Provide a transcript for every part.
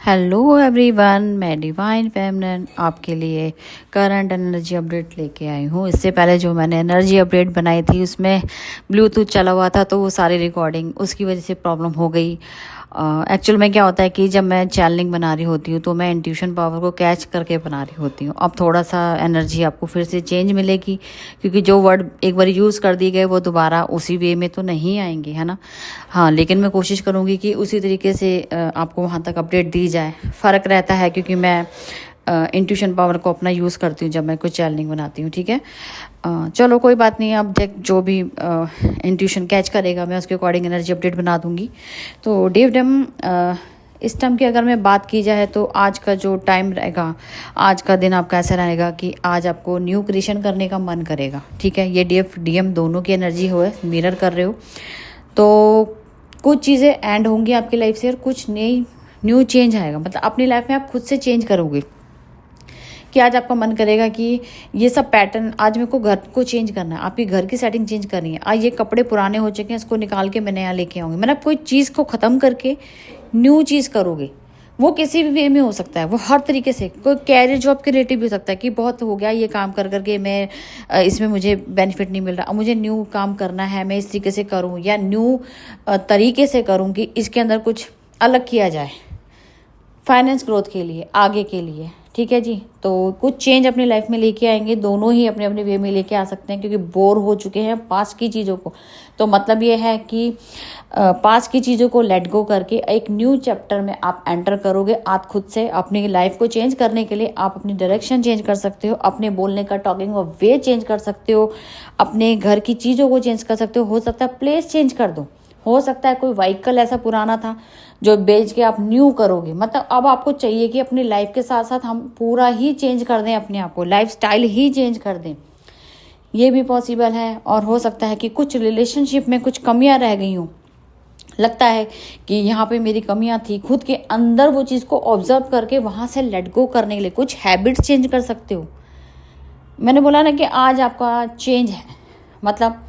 Hello everyone, मैं divine feminine आपके लिए करंट एनर्जी अपडेट लेके आई हूँ। इससे पहले जो मैंने एनर्जी अपडेट बनाई थी उसमें ब्लूटूथ चला हुआ था, तो वो सारी रिकॉर्डिंग उसकी वजह से प्रॉब्लम हो गई। एक्चुअल में क्या होता है कि जब मैं चैनलिंग बना रही होती हूँ तो मैं इंट्यूशन पावर को कैच करके बना रही होती हूँ। अब थोड़ा सा एनर्जी आपको फिर से चेंज मिलेगी, क्योंकि जो वर्ड एक बार यूज़ कर दिए गए वो दोबारा उसी वे में तो नहीं आएंगे, है ना। हाँ, लेकिन मैं कोशिश करूँगी कि उसी तरीके से आपको वहाँ तक अपडेट दी जाए। फ़र्क रहता है क्योंकि मैं इंट्यूशन पावर को अपना यूज़ करती हूँ जब मैं कुछ चैनलिंग बनाती हूँ, ठीक है। चलो कोई बात नहीं, अब जो भी इंट्यूशन कैच करेगा मैं उसके अकॉर्डिंग एनर्जी अपडेट बना दूँगी। तो डेवडम इस टाइम की अगर मैं बात की जाए तो आज का जो टाइम रहेगा, आज का दिन आपका ऐसा रहेगा कि आज आपको न्यू क्रिएशन करने का मन करेगा, ठीक है। ये DF DM दोनों की एनर्जी हो, मिरर कर रहे हो, तो कुछ चीज़ें एंड होंगी आपकी लाइफ से और कुछ नई न्यू चेंज आएगा। मतलब अपनी लाइफ में आप खुद से चेंज करोगे कि आज आपका मन करेगा कि ये सब पैटर्न, आज मेरे को घर को चेंज करना है, आपकी घर की सेटिंग चेंज करनी है। आज ये कपड़े पुराने हो चुके हैं, इसको निकाल के मैं नया लेके आऊँगी। मतलब कोई चीज़ को ख़त्म करके न्यू चीज़ करोगे। वो किसी भी वे में हो सकता है, वो हर तरीके से। कोई कैरियर जॉब के रिलेटिव भी हो सकता है कि बहुत हो गया ये काम कर करके, मैं इसमें मुझे बेनिफिट नहीं मिल रहा, अब मुझे न्यू काम करना है, मैं इस तरीके से करूँ या न्यू तरीके से करूँ कि इसके अंदर कुछ अलग किया जाए फाइनेंस ग्रोथ के लिए, आगे के लिए, ठीक है जी। तो कुछ चेंज अपनी लाइफ में लेके आएंगे, दोनों ही अपने अपने वे में लेके आ सकते हैं, क्योंकि बोर हो चुके हैं पास्ट की चीज़ों को। तो मतलब ये है कि पास्ट की चीज़ों को लेट गो करके एक न्यू चैप्टर में आप एंटर करोगे। आप खुद से अपनी लाइफ को चेंज करने के लिए आप अपनी डायरेक्शन चेंज कर सकते हो, अपने बोलने का टॉकिंग का वे चेंज कर सकते हो, अपने घर की चीज़ों को चेंज कर सकते हो सकता है प्लेस चेंज कर दो, हो सकता है कोई व्हीकल ऐसा पुराना था जो बेच के आप न्यू करोगे। मतलब अब आपको चाहिए कि अपनी लाइफ के साथ साथ हम पूरा ही चेंज कर दें, अपने आप को लाइफ स्टाइल ही चेंज कर दें, ये भी पॉसिबल है। और हो सकता है कि कुछ रिलेशनशिप में कुछ कमियां रह गई हों, लगता है कि यहाँ पे मेरी कमियां थी, खुद के अंदर वो चीज़ को ऑब्जर्व करके वहाँ से लेट गो करने के लिए कुछ हैबिट्स चेंज कर सकते हो। मैंने बोला ना कि आज आपका चेंज है, मतलब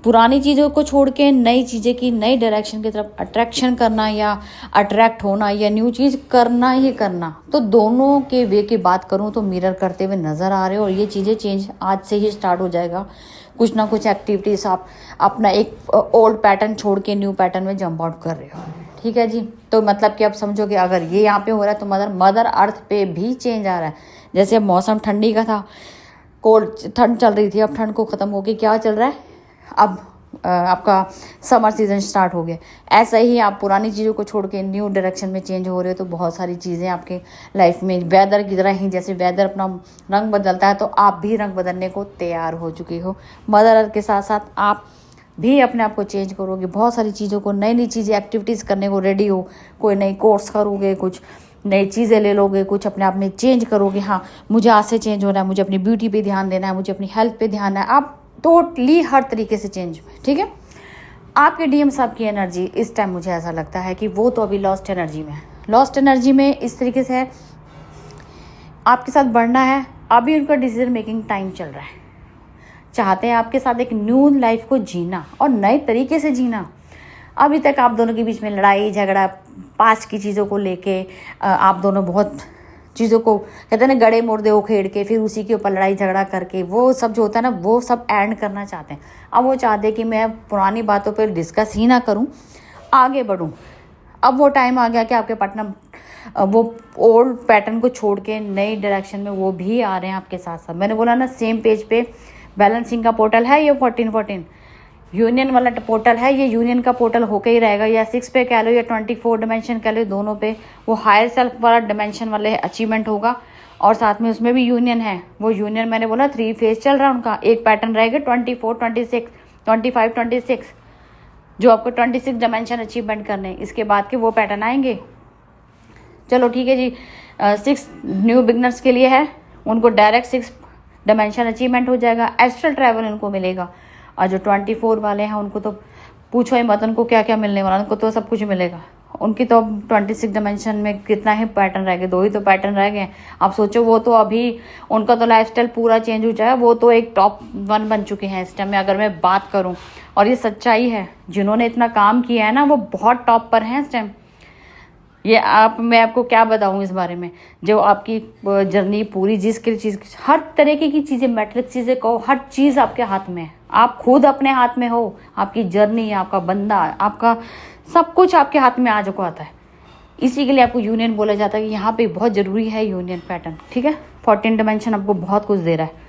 पुरानी चीज़ों को छोड़ के नई चीज़ें की, नई डायरेक्शन की तरफ अट्रैक्शन करना या अट्रैक्ट होना या न्यू चीज़ करना ही करना। तो दोनों के वे की बात करूँ तो मिरर करते हुए नज़र आ रहे हो, और ये चीज़ें चेंज आज से ही स्टार्ट हो जाएगा। कुछ ना कुछ एक्टिविटीज़ आप अपना एक ओल्ड पैटर्न छोड़ के न्यू पैटर्न में जंप आउट कर रहे हो, ठीक है जी। तो मतलब कि आप समझो कि अगर ये यहाँ पे हो रहा है तो मदर अर्थ पे भी चेंज आ रहा है। जैसे मौसम ठंडी का था, कोल्ड ठंड चल रही थी, अब ठंड को ख़त्म होके क्या चल रहा है, अब आपका समर सीजन स्टार्ट हो गया। ऐसा ही आप पुरानी चीज़ों को छोड़ के न्यू डायरेक्शन में चेंज हो रहे हो, तो बहुत सारी चीज़ें आपके लाइफ में वेदर की तरह ही, जैसे वेदर अपना रंग बदलता है तो आप भी रंग बदलने को तैयार हो चुकी हो। मदर अर्थ के साथ साथ आप भी अपने आप को चेंज करोगे, बहुत सारी चीज़ों को, नई नई चीज़ें एक्टिविटीज़ करने को रेडी हो। कोई नई कोर्स करोगे, कुछ नई चीज़ें ले लोगे, कुछ अपने आप में चेंज करोगे। हाँ, मुझे आज से चेंज होना है, मुझे अपनी ब्यूटी पे ध्यान देना है, मुझे अपनी हेल्थ पे ध्यान है। आप टोटली हर तरीके से चेंज, ठीक है। आपके DM साहब की एनर्जी इस टाइम मुझे ऐसा लगता है कि वो तो अभी लॉस्ट एनर्जी में है। लॉस्ट एनर्जी में इस तरीके से है, आपके साथ बढ़ना है, अभी उनका डिसीजन मेकिंग टाइम चल रहा है। चाहते हैं आपके साथ एक न्यू लाइफ को जीना और नए तरीके से जीना। अभी तक आप दोनों के बीच में लड़ाई झगड़ा, पास्ट की चीज़ों को लेके आप दोनों बहुत चीज़ों को, कहते हैं ना, गड़े मुर्दे उखेड़ के फिर उसी के ऊपर लड़ाई झगड़ा करके, वो सब जो होता है ना, वो सब एंड करना चाहते हैं। अब वो चाहते हैं कि मैं पुरानी बातों पर डिस्कस ही ना करूं, आगे बढ़ूं। अब वो टाइम आ गया कि आपके पार्टनर वो ओल्ड पैटर्न को छोड़ के नई डायरेक्शन में वो भी आ रहे हैं आपके साथ साथ। मैंने बोला ना, सेम पेज पे बैलेंसिंग का पोर्टल है, ये 14 यूनियन वाला पोर्टल है, ये यूनियन का पोर्टल होके ही रहेगा, या 6 पे कह लो या 24 डिमेंशन कह लो, दोनों पे वो हायर सेल्फ वाला डिमेंशन वाले अचीवमेंट होगा। और साथ में उसमें भी यूनियन है, वो यूनियन मैंने बोला 3 फेज चल रहा है उनका। एक पैटर्न रहेगा 24, 26, 25, 26, जो आपको 26 डिमेंशन अचीवमेंट करने हैं। इसके बाद के वो पैटर्न आएंगे। चलो ठीक है जी, 6 न्यू बिगनर्स के लिए है, उनको डायरेक्ट 6 डिमेंशन अचीवमेंट हो जाएगा, एस्ट्रल ट्रैवल उनको मिलेगा। और जो 24 वाले हैं उनको तो पूछो ही मत, उनको क्या क्या मिलने वाला, उनको तो सब कुछ मिलेगा। उनकी तो 26 डिमेंशन में कितना ही पैटर्न रह गए, 2 ही तो पैटर्न रह गए। आप सोचो, वो तो अभी उनका तो लाइफस्टाइल पूरा चेंज हो जाए, वो तो एक टॉप 1 बन चुके हैं इस टाइम में, अगर मैं बात करूं। और ये सच्चाई है, जिन्होंने इतना काम किया है ना, वो बहुत टॉप पर हैं इस टाइम। ये आप, मैं आपको क्या बताऊँ इस बारे में, जो आपकी जर्नी पूरी, जिसकी चीज़, हर तरीके की चीज़ें, मैट्रिक्स चीज़ें कहो, हर चीज़ आपके हाथ में है। आप खुद अपने हाथ में हो, आपकी जर्नी, आपका बंदा, आपका सब कुछ आपके हाथ में आज को आता है। इसी के लिए आपको यूनियन बोला जाता है कि यहाँ पे बहुत ज़रूरी है यूनियन पैटर्न, ठीक है। 14 डिमेंशन आपको बहुत कुछ दे रहा है।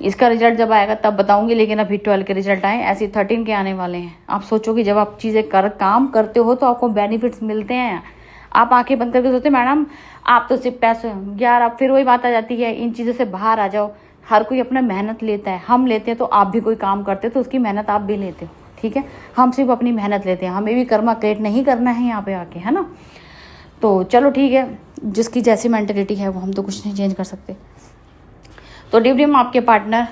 इसका रिजल्ट जब आएगा तब बताऊंगी, लेकिन अभी 12 के रिजल्ट आए, ऐसे 13 के आने वाले हैं। आप सोचो कि जब आप चीज़ें काम करते हो तो आपको बेनिफिट्स मिलते हैं। आप आंखें बंद करके सोचते मैडम आप तो सिर्फ पैसे, यार आप फिर वही बात आ जाती है, इन चीज़ों से बाहर आ जाओ। हर कोई अपना मेहनत लेता है, हम लेते हैं तो आप भी कोई काम करते हो तो उसकी मेहनत आप भी लेते हो, ठीक है। हम सिर्फ अपनी मेहनत लेते हैं, हमें भी कर्मा क्रिएट नहीं करना है यहाँ पे आके, है ना। तो चलो ठीक है, जिसकी जैसी मेंटेलिटी है वो हम तो कुछ नहीं चेंज कर सकते। तो डिवरी में आपके पार्टनर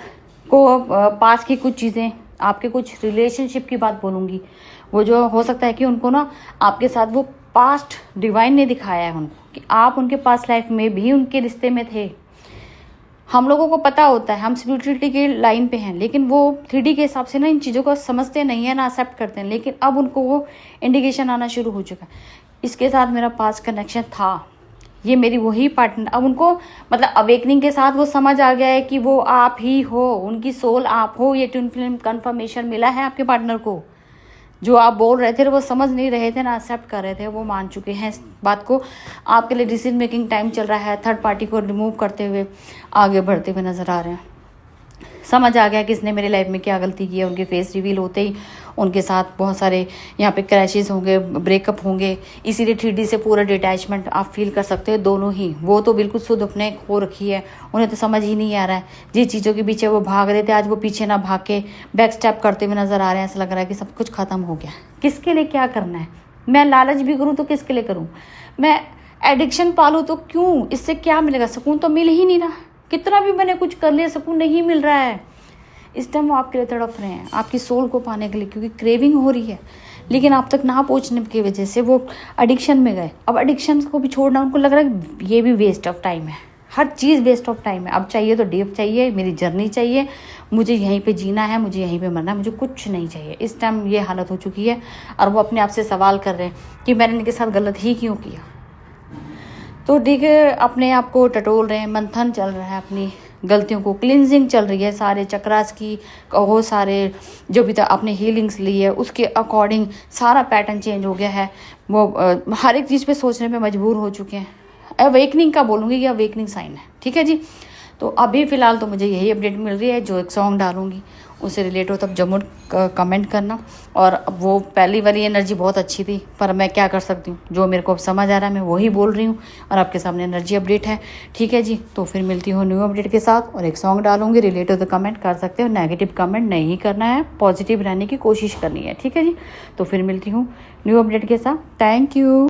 को पास की कुछ चीज़ें, आपके कुछ रिलेशनशिप की बात बोलूँगी। वो जो हो सकता है कि उनको ना आपके साथ वो पास्ट डिवाइन ने दिखाया है उनको कि आप उनके पास लाइफ में भी उनके रिश्ते में थे। हम लोगों को पता होता है, हम स्पिरिचुअलिटी के लाइन पे हैं, लेकिन वो 3D के हिसाब से ना इन चीज़ों को समझते नहीं है ना एक्सेप्ट करते हैं। लेकिन अब उनको वो इंडिकेशन आना शुरू हो चुका है, इसके साथ मेरा पास्ट कनेक्शन था, ये मेरी वही पार्टनर। अब उनको मतलब अवेकनिंग के साथ वो समझ आ गया है कि वो आप ही हो, उनकी सोल आप हो। ये ट्विन फ्लेम कन्फर्मेशन मिला है आपके पार्टनर को। जो आप बोल रहे थे वो समझ नहीं रहे थे ना एक्सेप्ट कर रहे थे, वो मान चुके हैं इस बात को। आपके लिए डिसीजन मेकिंग टाइम चल रहा है, थर्ड पार्टी को रिमूव करते हुए आगे बढ़ते हुए नजर आ रहे हैं। समझ आ गया किसने मेरी लाइफ में क्या गलती की है। उनके फेस रिवील होते ही उनके साथ बहुत सारे यहाँ पे क्रैशेस होंगे, ब्रेकअप होंगे, इसीलिए 3D से पूरा डिटैचमेंट आप फील कर सकते हो दोनों ही। वो तो बिल्कुल शुद्ध अपने खो रखी है, उन्हें तो समझ ही नहीं आ रहा है। जिस चीज़ों के पीछे वो भाग रहे थे आज वो पीछे ना भाग के बैक स्टेप करते हुए नजर आ रहे हैं। ऐसा लग रहा है कि सब कुछ खत्म हो गया। किसके लिए क्या करना है? मैं लालच भी करूँ तो किसके लिए करूँ? मैं एडिक्शन पालूँ तो क्यों? इससे क्या मिलेगा? सुकून तो मिल ही नहीं रहा। कितना भी मैंने कुछ कर लिया, सुकून नहीं मिल रहा है। इस टाइम वो आपके लिए तड़प रहे हैं, आपकी सोल को पाने के लिए, क्योंकि क्रेविंग हो रही है। लेकिन आप तक ना पहुंचने की वजह से वो एडिक्शन में गए। अब एडिक्शन को भी छोड़ना उनको लग रहा है ये भी वेस्ट ऑफ टाइम है। हर चीज़ वेस्ट ऑफ टाइम है। अब चाहिए तो डीप चाहिए, मेरी जर्नी चाहिए, मुझे यहीं पे जीना है, मुझे यहीं पे मरना है, मुझे कुछ नहीं चाहिए। इस टाइम ये हालत हो चुकी है और वो अपने आप से सवाल कर रहे हैं कि मैंने इनके साथ गलत ही क्यों किया। तो ठीक है, अपने आप को टटोल रहे हैं, मंथन चल रहा है, अपनी गलतियों को क्लिनजिंग चल रही है, सारे चक्रास की कहो, सारे जो भी अपने हीलिंग्स ली है उसके अकॉर्डिंग सारा पैटर्न चेंज हो गया है। वो हर एक चीज़ पे सोचने पे मजबूर हो चुके हैं। अवेकनिंग का बोलूँगी कि अवेकनिंग साइन है, ठीक है जी। तो अभी फ़िलहाल तो मुझे यही अपडेट मिल रही है। जो एक सॉन्ग डालूंगी उससे रिलेट हो तब जरूर कमेंट करना। और वो पहली वाली एनर्जी बहुत अच्छी थी, पर मैं क्या कर सकती हूँ, जो मेरे को अब समझ आ रहा है मैं वही बोल रही हूँ और आपके सामने एनर्जी अपडेट है, ठीक है जी। तो फिर मिलती हूँ न्यू अपडेट के साथ और एक सॉन्ग डालूंगी। रिलेट हो तो कमेंट कर सकते हो, नेगेटिव कमेंट नहीं करना है, पॉजिटिव रहने की कोशिश करनी है, ठीक है जी। तो फिर मिलती हूँ न्यू अपडेट के साथ। Thank you.